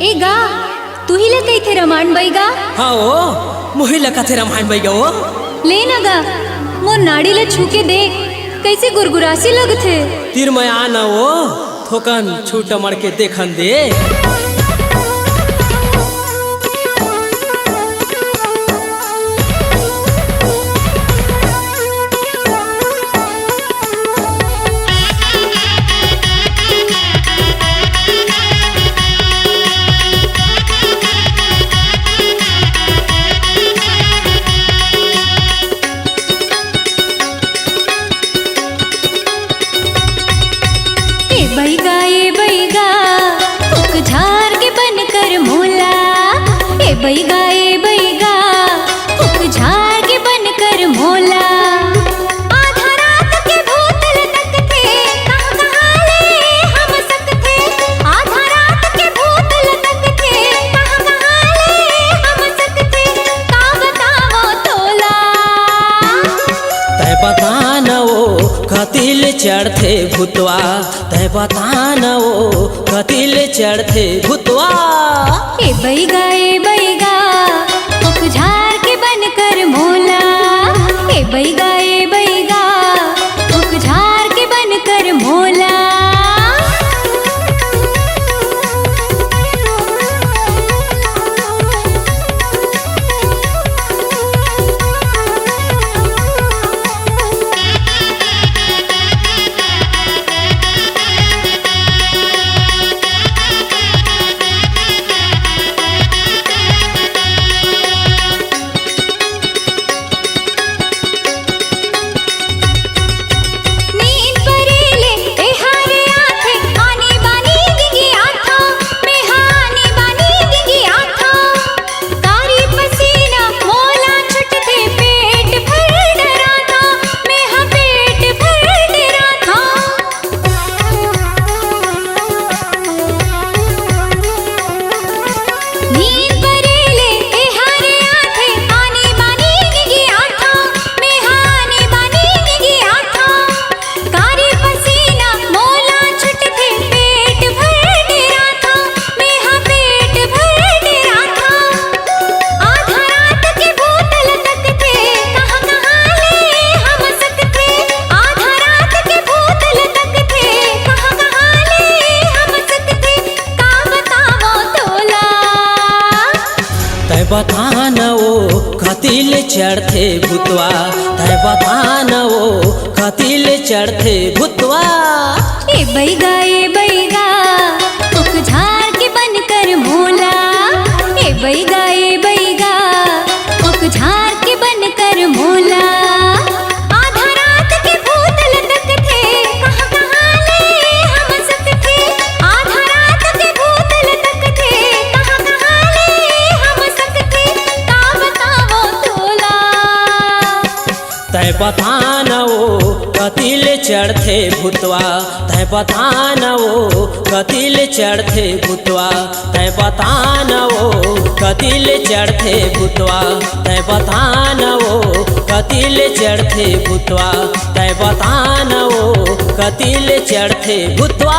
ए गा तू ही लग गई थे रामायण बैगा। हाँ ओ मुही लगा थे रामायण बैगा ओ ले ना गा मोर नाड़ी ले छू के देख कैसे गुरगुरासी लगथे। तीर मैं आना ओ थोकन छूट मर के देखन दे। बैगा ए बैगा फुक झाड़ के बनकर मोला आधा रात के भूत लटक थे कहाँ कहाँ ले हम सकते। आधा रात के भूत लटक थे कहाँ कहाँ ले हम सकते। का बताओ तोला तय बताना ओ कतिल चढ़ते भूतवा। तय बताना ओ कतिल चढ़ते भूतवा। ए बैगा झाड़ के बनकर मोला। ए बैगा फुक झाड़ के बनकर मोला। बताना ओ कतिल चढ़ते भूतवा। तय बताना ओ कतिल चढ़ते भूतवा। ए बैगा फुक झाड़ के बनकर मोला। ए बैगा फुक झाड़ के बनकर मोला। आधा रात के भूत लटक थे कहाँ कहाँ ले हम सकते। आधा रात के भूत लटक थे कहाँ कहाँ ले हम सकते। का बताओ तोला तय बताना ओ कतिल चढ़ते भूतवा। तय बताना ओ कतिल चढ़ते भूतवा। तय बताना ओ कतिल चढ़ते भूतवा। तय बताना ओ कतिल चढ़ते भूतवा। तय बताना ओ कतिल चढ़ते भूतवा।